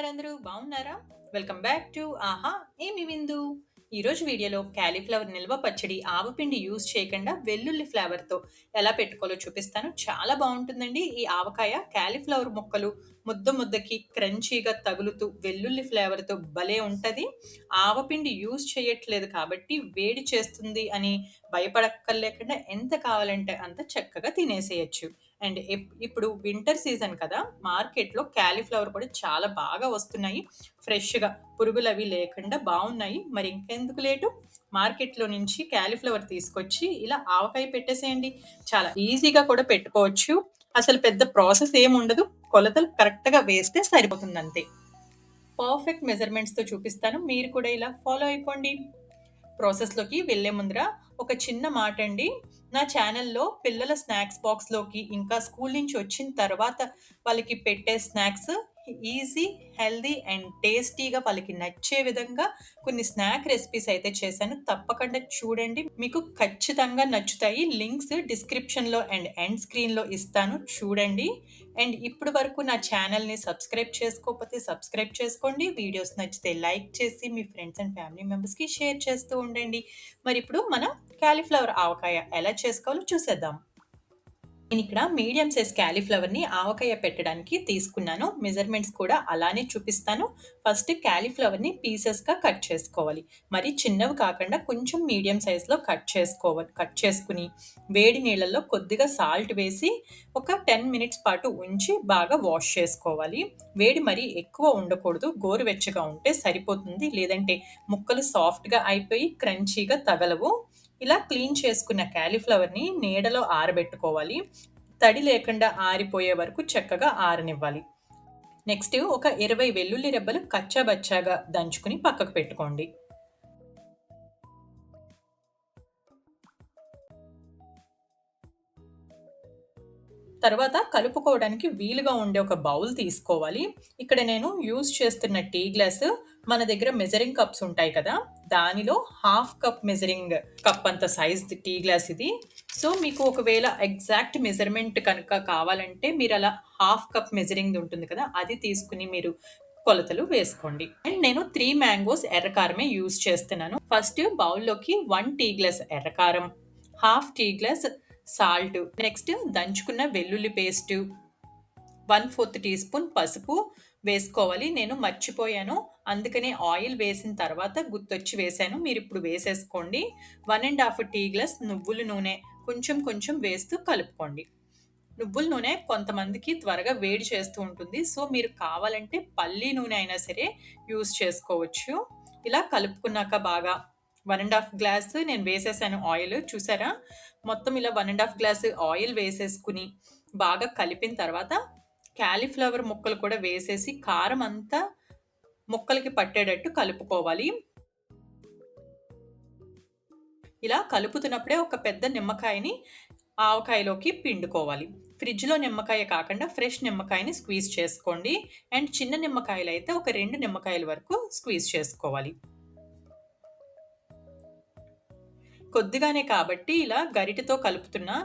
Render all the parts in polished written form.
ఉన్నారు? బాగున్నారా? Welcome back to ఆహా! ఏమి విందు. ఈరోజు వీడియోలో కాలీఫ్లవర్ నిల్వ పచ్చడి ఆవపిండి యూజ్ చేయకుండా వెల్లుల్లి ఫ్లేవర్‌తో ఎలా పెట్టుకోవాలో చూపిస్తాను. చాలా బావుంటుందండి. ఈ ఆవకాయ కాలీఫ్లవర్ ముక్కలు ముద్ద ముద్దకి క్రంచీగా తగులుతూ వెల్లుల్లి ఫ్లేవర్‌తో భలే ఉంటది. ఆవపిండి యూజ్ చేయట్లేదు కాబట్టి వేడి చేస్తుంది అని భయపడక్కర్లేకుండా ఎంత కావాలంటే అంత చక్కగా తినేసేయొచ్చు. అండ్ ఇప్పుడు వింటర్ సీజన్ కదా! మార్కెట్‌లో కాలీఫ్లవర్ కూడా చాలా బాగా వస్తున్నాయి. ఫ్రెష్‌గా పురుగులవి లేకుండా బావున్నాయి. మరి ఇంకెందుకు లేటు? మార్కెట్‌లో నుంచి కాలీఫ్లవర్ తీసుకొచ్చి ఇలా ఆవకాయ పెట్టేసేయండి. చాలా ఈజీగా కూడా పెట్టుకోవచ్చు. అసలు పెద్ద ప్రాసెస్ ఏముండదు. కొలతలు కరెక్ట్‌గా వేస్తే సరిపోతుందంతే. పర్ఫెక్ట్ మెజర్‌మెంట్స్‌తో చూపిస్తాను. మీరు కూడా ఇలా ఫాలో అయిపోండి. ప్రాసెస్‌లోకి వెళ్ళే ముందర ఒక చిన్న మాటండి. నా ఛానెల్‌లో పిల్లల స్నాక్స్ బాక్స్‌లోకి ఇంకా స్కూల్ నుంచి వచ్చిన తర్వాత వాళ్ళకి పెట్టే స్నాక్స్ ఈజీ, హెల్తీ అండ్ టేస్టీగా వాళ్ళకి నచ్చే విధంగా కొన్ని స్నాక్ రెసిపీస్ అయితే చేశాను. తప్పకుండా చూడండి. మీకు ఖచ్చితంగా నచ్చుతాయి. లింక్స్ డిస్క్రిప్షన్‌లో అండ్ ఎండ్ స్క్రీన్‌లో ఇస్తాను చూడండి. అండ్ ఇప్పటి వరకు నా ఛానెల్‌ని సబ్స్క్రైబ్ చేసుకోకపోతే సబ్స్క్రైబ్ చేసుకోండి. వీడియోస్ నచ్చితే లైక్ చేసి మీ ఫ్రెండ్స్ అండ్ ఫ్యామిలీ మెంబర్స్‌కి షేర్ చేస్తూ ఉండండి. మరి ఇప్పుడు మనం కాలీఫ్లవర్ ఆవకాయ ఎలా చేసుకోవాలో చూసేద్దాం. నేనిక్కడ మీడియం సైజ్ కాలీఫ్లవర్‌ని ఆవకాయ పెట్టడానికి తీసుకున్నాను. మెజర్‌మెంట్స్ కూడా అలానే చూపిస్తాను. ఫస్ట్ కాలీఫ్లవర్‌ని పీసెస్‌గా కట్ చేసుకోవాలి. మరి చిన్నవి కాకుండా కొంచెం మీడియం సైజ్‌లో కట్ చేసుకోవాలి. కట్ చేసుకొని వేడి నీళ్ళల్లో కొద్దిగా సాల్ట్ వేసి ఒక 10 మినిట్స్ పాటు ఉంచి బాగా వాష్ చేసుకోవాలి. వేడి మరీ ఎక్కువ ఉండకూడదు. గోరువెచ్చగా ఉంటే సరిపోతుంది. లేదంటే ముక్కలు సాఫ్ట్‌గా అయిపోయి క్రంచీగా తగలవు. ఇలా క్లీన్ చేసుకున్న కాలీఫ్లవర్‌ని నీడలో ఆరబెట్టుకోవాలి. తడి లేకుండా ఆరిపోయే వరకు చక్కగా ఆరనివ్వాలి. నెక్స్ట్ ఒక 20 వెల్లుల్లి రెబ్బలు కచ్చా బచ్చాగా దంచుకొని పక్కకు పెట్టుకోండి. తర్వాత కలుపుకోవడానికి వీలుగా ఉండే ఒక బౌల్ తీసుకోవాలి. ఇక్కడ నేను యూజ్ చేస్తున్న టీ గ్లాసు మన దగ్గర మెజరింగ్ కప్స్ ఉంటాయి కదా! దానిలో హాఫ్ కప్ మెజరింగ్ కప్ అంత సైజ్‌ది టీ గ్లాస్ ఇది. సో, మీకు ఒకవేళ ఎగ్జాక్ట్ మెజర్‌మెంట్ కనుక కావాలంటే మీరలా హాఫ్ కప్ మెజరింగ్‌ది ఉంటుంది కదా! అది తీసుకొని మీరు కొలతలు వేసుకోండి. అండ్ నేను 3 మ్యాంగోస్ ఎర్ర కారమే యూజ్ చేస్తున్నాను. ఫస్ట్ బౌల్‌లోకి 1 టీ గ్లాస్ ఎర్ర కారం, half tea glass salt, next దంచుకున్న వెల్లుల్లి పేస్టు, 1/4 టీ స్పూన్ పసుపు వేసుకోవాలి. నేను మర్చిపోయాను. అందుకనే ఆయిల్ వేసిన తర్వాత గుర్తొచ్చి వేశాను. మీరిప్పుడు వేసేసుకోండి. 1 ½ టీ గ్లాస్ నువ్వుల నూనె కొంచెం కొంచెం వేస్తూ కలుపుకోండి. నువ్వుల నూనె కొంతమందికి త్వరగా వేడి చేస్తూ ఉంటుంది. సో, మీరు కావాలంటే పల్లి నూనె అయినా సరే యూజ్ చేసుకోవచ్చు. ఇలా కలుపుకున్నాక బాగా 1 ½ గ్లాస్ నేను వేసేసాను ఆయిల్ చూసారా? మొత్తం ఇలా 1 ½ గ్లాస్ ఆయిల్ వేసేసుకొని బాగా కలిపిన తర్వాత కాలీఫ్లవర్ ముక్కలు కూడా వేసేసి కారం అంతా ముక్కలకి పట్టేటట్టు కలుపుకోవాలి. ఇలా కలుపుతున్నప్పుడే ఒక పెద్ద నిమ్మకాయని ఆవకాయలోకి పిండుకోవాలి. ఫ్రిడ్జ్‌లో నిమ్మకాయ కాకుండా ఫ్రెష్ నిమ్మకాయని స్క్వీజ్ చేసుకోండి. అండ్ చిన్న నిమ్మకాయలైతే ఒక 2 నిమ్మకాయల వరకు స్క్వీజ్ చేసుకోవాలి. కొద్దిగానే కాబట్టి ఇలా గరిటెతో కలుపుతున్నా.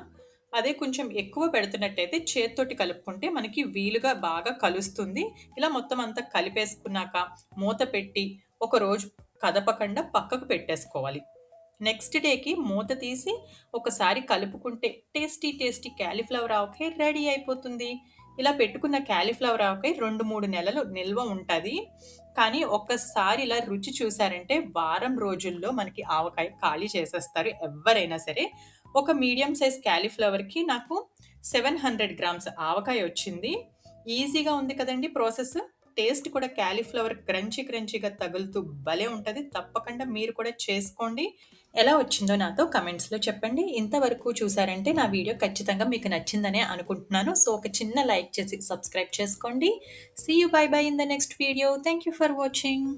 అదే కొంచెం ఎక్కువ పెడుతున్నట్టయితే చేత్తోటి కలుపుకుంటే మనకి వీలుగా బాగా కలుస్తుంది. ఇలా మొత్తం అంతా కలిపేసుకున్నాక మూత పెట్టి ఒక రోజు కదపకుండా పక్కకు పెట్టేసుకోవాలి. నెక్స్ట్ డేకి మూత తీసి ఒకసారి కలుపుకుంటే టేస్టీ టేస్టీ కాలీఫ్లవర్ ఆవకాయ రెడీ అయిపోతుంది. ఇలా పెట్టుకున్న కాలీఫ్లవర్ ఆవకాయ 2, 3 నెలలు నిల్వ ఉంటది. కానీ ఒక్కసారి ఇలా రుచి చూసారంటే వారం రోజుల్లో మనకి ఆవకాయ ఖాళీ చేసేస్తారు ఎవ్వరైనా సరే. ఒక మీడియం సైజ్ కాలీఫ్లవర్‌కి నాకు 700 గ్రామ్స్ ఆవకాయ వచ్చింది. ఈజీగా ఉంది కదండీ ప్రాసెస్. టేస్ట్ కూడా కాలీఫ్లవర్ క్రంచీ క్రంచీగా తగులుతూ భలే ఉంటది. తప్పకుండా మీరు కూడా చేసుకోండి. ఎలా వచ్చిందో నాతో కమెంట్స్‌లో చెప్పండి. ఇంతవరకు చూసారంటే నా వీడియో ఖచ్చితంగా మీకు నచ్చిందనే అనుకుంటున్నాను. సో, ఒక చిన్న లైక్ చేసి సబ్స్క్రైబ్ చేసుకోండి. See you. Bye bye in the next video. Thank you for watching.